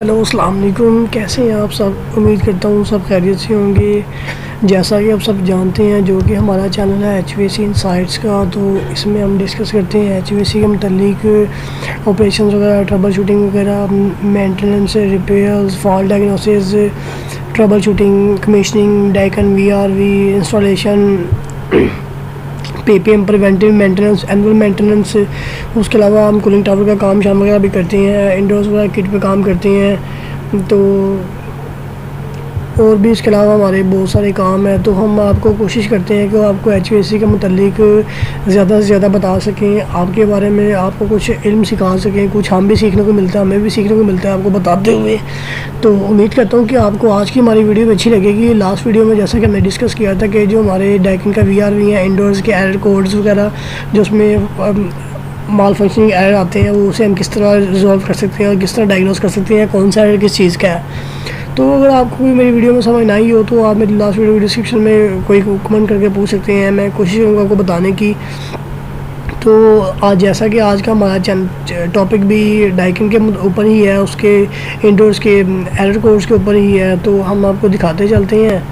Hello अस्सलाम वालेकुम, कैसे हैं आप सब। उम्मीद करता हूँ सब खैरियत से होंगे। जैसा कि आप सब जानते हैं जो कि हमारा चैनल है HVAC इनसाइट्स का, तो इसमें हम डिस्कस करते हैं HVAC के मतलब ऑपरेशन वगैरह, ट्रबल शूटिंग वगैरह, maintenance, repairs, fault diagnosis, trouble shooting, commissioning, Daikin VRV installation, PPM preventive maintenance, annual maintenance. उसके अलावा हम कूलिंग टावर का काम शाम वगैरह भी करते हैं, इंडोर्स वगैरह किट पे काम करते हैं। तो और भी इसके अलावा हमारे बहुत सारे काम हैं। तो हम आपको कोशिश करते हैं कि आपको HVAC के मतलब ज़्यादा से ज़्यादा बता सकें, आपके बारे में आपको कुछ इल्म सिखा सकें। कुछ हम भी सीखने को मिलता है, हमें भी सीखने को मिलता है आपको बताते हुए। तो उम्मीद करता हूँ कि आपको आज की हमारी वीडियो अच्छी लगेगी। लास्ट वीडियो में जैसा कि हमने डिस्कस किया था कि जो हमारे डाइकिन का VRV है, इंडोर्स के एरर कोड्स वगैरह जो उसमें माल फंक्शनिंग एरर आते हैं, वो उसे हम किस तरह रिजॉल्व कर सकते हैं और किस तरह डायग्नोस कर सकते हैं कौन सा एरर किस चीज़ का है। तो अगर आपको कोई मेरी वीडियो में समझ ना आई हो तो आप मेरी लास्ट वीडियो डिस्क्रिप्शन में कोई कमेंट करके पूछ सकते हैं, मैं कोशिश करूँगा आपको बताने की। तो आज जैसा कि आज का हमारा टॉपिक भी डाइकिन के ऊपर ही है, उसके इंडोर्स के एरर कोड्स के ऊपर ही है। तो हम आपको दिखाते चलते हैं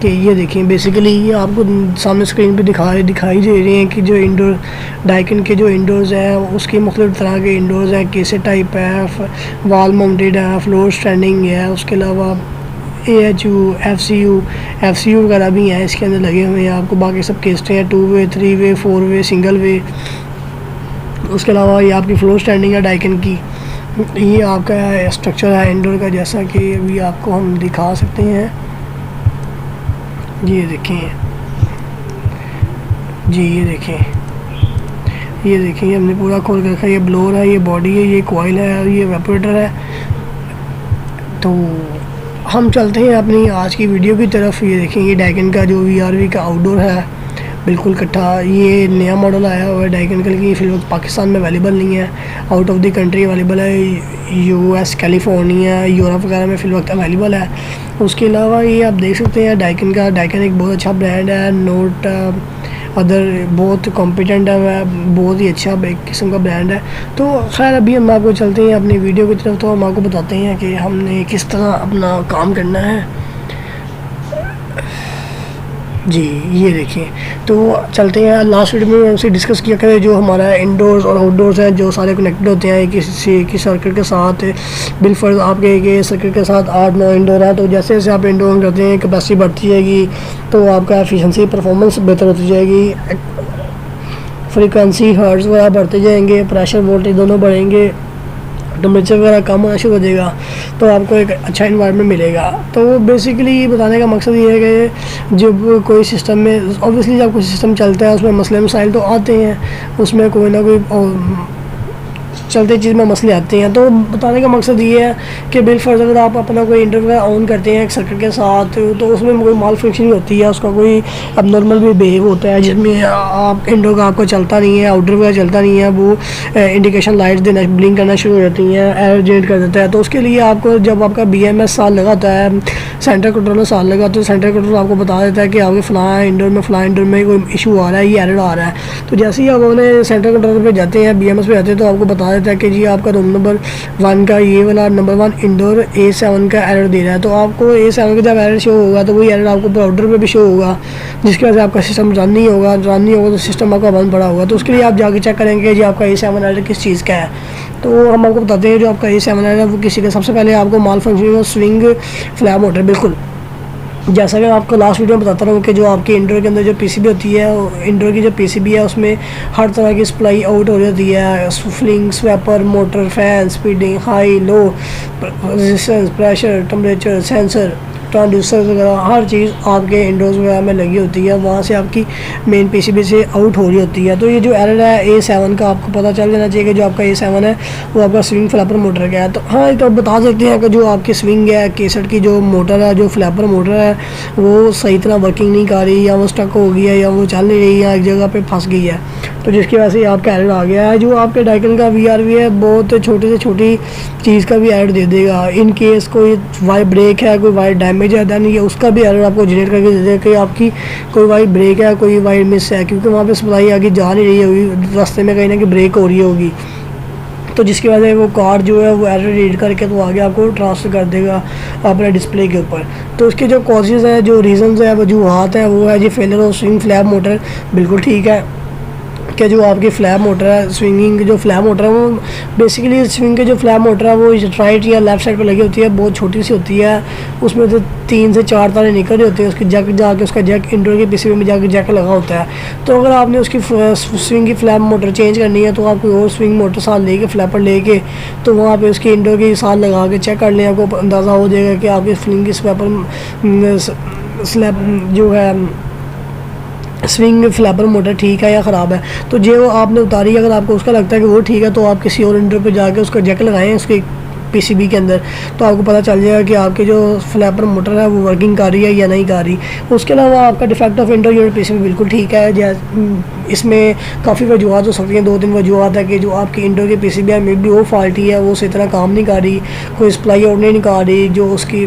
कि ये देखें, बेसिकली ये आपको सामने स्क्रीन पे दिखाई दे रहे हैं कि जो इंडोर डाइकिन के जो इंडोर्स हैं उसके मुख्तलिफ तरह के इंडोर्स हैं। कैसे टाइप है, वॉल माउंटेड है, फ्लोर स्टैंडिंग है, उसके अलावा AHU, FCU वगैरह भी हैं इसके अंदर लगे हुए हैं। आपको बाकी सब केस्टें हैं, 2 वे, 3 वे, 4 वे, सिंगल वे। उसके अलावा ये आपकी फ्लोर स्टैंडिंग है डाइकिन की। ये आपका स्ट्रक्चर है इंडोर का, जैसा कि अभी आपको हम दिखा सकते हैं। ये देखें जी, ये देखें ये हमने पूरा खोल कर रखा है। ये ब्लोअर है, ये बॉडी है, ये कॉइल है और ये वेपोरेटर है। तो हम चलते हैं अपनी आज की वीडियो की तरफ। ये देखें, ये डाइकिन का जो VRV का आउटडोर है, बिल्कुल कट्ठा। ये नया मॉडल आया हुआ है डाइकिन का, लेकिन ये फिलहाल पाकिस्तान में अवेलेबल नहीं है, out of the country available है। US, कैलिफोर्निया, यूरोप वगैरह में फिल वक्त अवेलेबल है। उसके अलावा ये आप देख सकते हैं डाइकिन का, डाइकिन एक बहुत अच्छा ब्रांड है, नोट अदर बहुत कॉम्पिटेंट है, बहुत ही अच्छा एक किस्म का ब्रांड है। तो खैर अभी हम आपको चलते हैं अपनी वीडियो की तरफ। तो हम आपको बताते हैं कि हमने किस तरह अपना काम करना है। जी ये देखिए, तो चलते हैं। लास्ट वीडियो में हमसे डिस्कस किया करें जो हमारा इंडोर्स और आउटडोर्स हैं, जो सारे कनेक्टेड होते हैं किसी की सर्किट के साथ। बिलफर्ज आपके एक सर्किट के साथ 8-9 इंडोर हैं। तो जैसे जैसे आप इंडोर करते हैं कैपेसिटी बढ़ती जाएगी, तो आपका एफिशिएंसी परफॉर्मेंस बेहतर होती जाएगी, फ्रीक्वेंसी हर्ट्ज़ वगैरह बढ़ते जाएंगे, प्रेशर वोल्टेज दोनों बढ़ेंगे, टेम्परेचर वगैरह कम होना शुरू हो जाएगा, तो आपको एक अच्छा इन्वायरमेंट मिलेगा। तो बेसिकली ये बताने का मकसद ये है कि जब कोई सिस्टम में ऑब्वियसली जब कोई सिस्टम चलता है उसमें मसले मसाइल तो आते हैं, उसमें कोई ना कोई चलते चीज़ में मसले आते हैं। तो बताने का मकसद ये है कि बिलफर्ज अगर आप अपना कोई इंटरव्यू ऑन करते हैं एक सर्किट के साथ, तो उसमें कोई माल फंक्शनिंग होती है, उसका कोई अब नॉर्मल भी बिहेव होता है जिसमें आप इंडोर का आपको चलता नहीं है, आउटडोर का चलता नहीं है, वो इंडिकेशन लाइट्स देना ब्लिंक करना शुरू हो जाती हैं, एरर जनरेट कर देता है। तो उसके लिए आपको जब आपका BMS साल लगाता है, सेंटर कंट्रोलर साल लगा, तो सेंटर कंट्रोलर आपको बता देता है कि आपके फ़लाँ इंडोर में कोई इशू आ रहा है, ये एरर आ रहा है। तो जैसे ही आप अपने सेंटर कंट्रोलर पे जाते हैं, BMS पे जाते हैं, तो आपको बता देता है कि जी आपका रूम नंबर 1 का ये वाला नंबर 1 इंडोर A7 का एरर दे रहा है। तो आपको A7 का जब एरर शो होगा तो वही एरर आपको ब्राउज़र पे भी शो होगा, जिसकी वजह से आपका सिस्टम रन नहीं होगा तो सिस्टम आपका बंद पड़ा होगा। तो उसके लिए आप जाके चेक करेंगे जी आपका A7 एरर किस चीज़ का है। तो हम आपको बताते हैं जो आपका A7 एरर है वो किसी का। सबसे पहले आपको माल फंक्शनिंग और स्विंग फ्लैप मोटर, बिल्कुल जैसा कि मैं आपको लास्ट वीडियो में बताता रहा हूँ कि जो आपके इंडोर के अंदर जो PCB होती है, इंडोर की जो PCB है उसमें हर तरह की सप्लाई आउट हो जाती है, fling, swapper, motor, fan, speeding, high low, resistance, pressure, temperature sensor, transducer वगैरह हर चीज़ आपके इंडोर्स वगैरह में लगी होती है, वहाँ से आपकी मेन PCB से आउट हो रही होती है। तो ये जो एरर है A7 का आपको पता चल जाना चाहिए कि जो आपका A7 है वो आपका स्विंग फ्लैपर मोटर का है। तो हाँ, तो बता सकते हैं कि जो आपकी स्विंग है, केसट की जो मोटर है, जो फ्लैपर मोटर है, वो सही तरह वर्किंग नहीं कर रही, या वो स्टक हो गई है, या वो चल नहीं रही है, एक जगह पे फंस गई है, तो जिसकी वजह से आपका एरर आ गया है। जो आपके डाइकिन का VRV है बहुत छोटे से छोटी चीज़ का भी एरर दे देगा। इन केस कोई वायर ब्रेक है, कोई वायर डैमेज है, दैन ये उसका भी एरर आपको जनरेट करके दे देगा कि आपकी कोई वायर ब्रेक है, कोई वायर मिस है, क्योंकि वहाँ पे सप्लाई आगे जा नहीं रही होगी, रास्ते में कहीं ना कहीं ब्रेक हो रही होगी। तो जिसकी वजह से वो कार्ड जो है वो एरर रीड करके तो आगे आपको ट्रांसफ़र कर देगा अपने डिस्प्ले के ऊपर। तो इसके जो कॉजेज़ है, जो रीज़न्स है, वजूहात है, वो है जी failure of swing flap motor. बिल्कुल ठीक है कि जो आपकी फ्लैप मोटर है, स्विंगिंग जो फ्लैप मोटर है वो बेसिकली स्विंग के जो फ्लैप मोटर है वो राइट या लेफ़्ट साइड पर लगी होती है, बहुत छोटी सी होती है, उसमें से 3 से 4 तारे निकल रही होती है, उसकी जैक जाके उसका जैक इंडोर के पीसीबी में जाके जैक लगा होता है। तो अगर आपने उसकी स्विंग की फ्लैप मोटर चेंज करनी है तो आप कोई और स्विंग मोटर साथ लेके फ्लैपर लेके तो वहाँ पे उसकी इंडोर की साथ लगा के चेक कर लें, आपको अंदाज़ा हो जाएगा कि आपकी स्विंग की स्लैप जो है स्विंग फ्लैपर मोटर ठीक है या ख़राब है। तो जो आपने उतारी, अगर आपको उसका लगता है कि वो ठीक है तो आप किसी और इंडोर पे जाके उसका जैक लगाएं उसके पीसीबी के अंदर, तो आपको पता चल जाएगा कि आपकी जो फ्लैपर मोटर है वो वर्किंग कर रही है या नहीं कर रही। उसके अलावा आपका defect of indoor unit PCB बिल्कुल ठीक है। इसमें काफ़ी वजूहत हो सकती हैं, 2-3 वजूहत है कि जो आपकी इंडोर की पीसीबी है मे बी वो फॉल्टी है, वो उसी तरह काम नहीं कर रही, कोई सप्लाई आउट नहीं निकाल रही, जो उसकी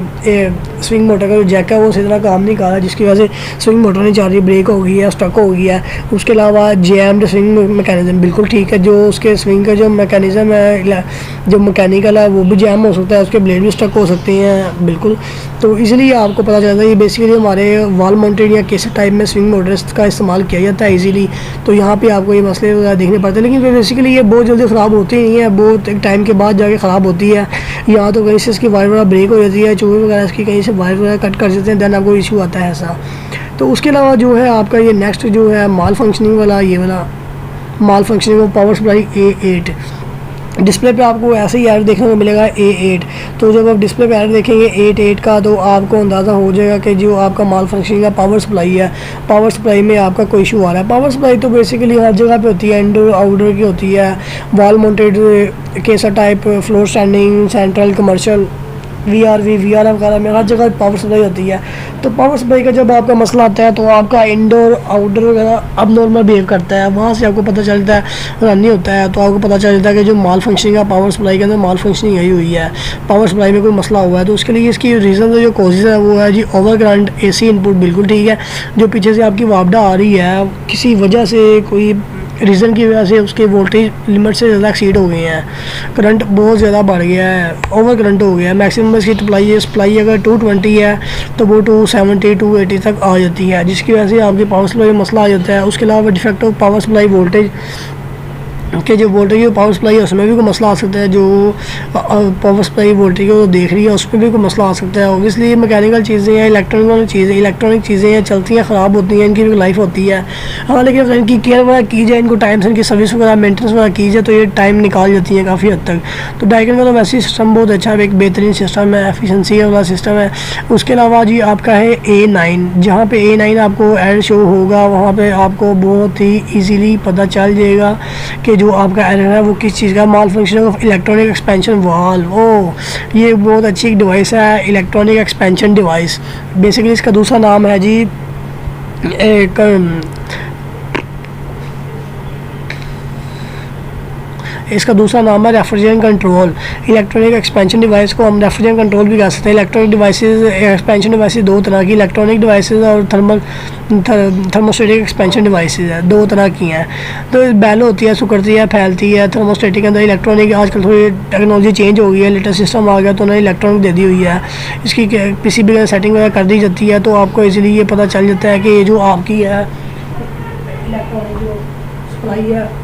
स्विंग मोटर का जो जैक है वो उसी तरह काम नहीं कर रहा, जिसकी वजह से स्विंग मोटर नहीं चल रही, ब्रेक हो गई है, स्टक हो गई है। उसके अलावा जैम्ड स्विंग मैकेनिज़्म बिल्कुल ठीक है, जो उसके स्विंग का जो मैकेनिज़्म है जो मैकेनिकल है वो भी जैम हो सकता है, उसके ब्लेड भी स्टक हो सकते हैं बिल्कुल। तो इसलिए आपको पता चलता है ये बेसिकली हमारे वॉल माउंटेड या केसेट टाइप में स्विंग मोटर्स का इस्तेमाल किया जाता है इजीली, तो यहाँ पे आपको ये मसले वगैरह देखने पड़ते हैं। लेकिन बेसिकली ये बहुत जल्दी ख़राब होती नहीं है, बहुत एक टाइम के बाद जाके ख़राब होती है, या तो कहीं से इसकी वायर वगैरह ब्रेक हो जाती है, चूहे वगैरह इसकी कहीं से वायर वगैरह कट कर देते हैं, दैन आपको इशू आता है ऐसा। तो उसके अलावा जो है आपका ये नेक्स्ट जो है माल फंक्शनिंग वाला, ये वाला malfunctioning power supply A8 display पे आपको ऐसे ही एरर देखने को मिलेगा A8। तो जब आप डिस्प्ले पे एरर देखेंगे 8 का तो आपको अंदाज़ा हो जाएगा कि जो आपका माल फंक्शनिंग का पावर सप्लाई है, पावर सप्लाई में आपका कोई इशू आ रहा है। पावर सप्लाई तो बेसिकली हर जगह पे होती है, इंडोर आउटडोर की होती है, wall mounted cassette type, floor standing, central, commercial, VR वगैरह में हर जगह पावर सप्लाई होती है। तो पावर सप्लाई का जब आपका मसला आता है तो आपका इंडोर आउटडोर वगैरह अब नॉर्मल बिहेव करता है, वहाँ से आपको पता चलता है रन नहीं होता है, तो आपको पता चल जाता है कि जो माल फंक्शनिंग है पावर सप्लाई के अंदर माल फंक्शनिंग यही हुई है, पावर सप्लाई में कोई मसला हुआ है। तो उसके लिए इसकी रीज़न जो कॉजेज़ है वो है जी ओवर करंट AC इनपुट बिल्कुल ठीक है, जो पीछे से आपकी वापडा आ रही है किसी वजह से, कोई रीज़न की वजह से उसके वोल्टेज लिमिट से ज़्यादा एक्सीड हो गए हैं, करंट बहुत ज़्यादा बढ़ गया है, ओवर करंट हो गया है। मैक्सिमम इसकी सप्लाई अगर 220 है तो वो 270 280 तक आ जाती है, जिसकी वजह से आपके पावर सप्लाई में मसला आ जाता है। उसके अलावा defect of power supply voltage कि जो वोल्टेज पावर सप्लाई है उसमें भी कोई मसला आ सकता है, जो पावर सप्लाई वोल्टेज को देख रही है उसमें भी कोई मसला आ सकता है। ऑब्वियसली ये मैकेनिकल चीज़ें हैं, इलेक्ट्रॉनिक चीज़ें हैं, चलती हैं, ख़राब होती हैं, इनकी भी लाइफ होती है। हाँ, लेकिन अगर इनकी केयर वगैरह की जाए, इनको टाइम से इनकी सर्विस वगैरह मेंटेनेंस वगैरह की जाए तो ये टाइम निकाल जाती हैं काफ़ी हद तक। तो डाइकन का तो वैसे सिस्टम बहुत अच्छा है, एक बेहतरीन सिस्टम है, एफिशिएंसी वाला सिस्टम है। उसके अलावा जी आपका है A9, जहाँ पे A9 आपको एरर शो होगा वहाँ पे आपको बहुत ही इजीली पता चल जाएगा कि जो आपका एरर है वो किस चीज़ का, malfunctioning of electronic expansion valve. ये बहुत अच्छी एक डिवाइस है, इलेक्ट्रॉनिक एक्सपेंशन डिवाइस। बेसिकली इसका दूसरा नाम है जी एक इसका दूसरा नाम है refrigerant control. Electronic expansion device को हम रेफ्रिजरेंट कंट्रोल भी कह सकते हैं। इलेक्ट्रॉनिक डिवाइसेस एक्सपेंशन डिवाइसेस दो तरह की, इलेक्ट्रॉनिक डिवाइसेस और थर्मोस्टेटिक एक्सपेंशन डिवाइसेस है, दो तरह की हैं। तो बैल होती है, सुकड़ती है, फैलती है। थर्मोस्टेटिक के अंदर इलेक्ट्रॉनिक, आजकल थोड़ी टेक्नोलॉजी चेंज हो गई है, लेटेस्ट सिस्टम आ गया तो उन्होंने इलेक्ट्रॉनिक दे दी हुई है, इसकी PCB में सेटिंग वगैरह कर दी जाती है, तो आपको इजीली ये पता चल जाता है कि ये जो आपकी है इलेक्ट्रॉनिक जो सप्लाई है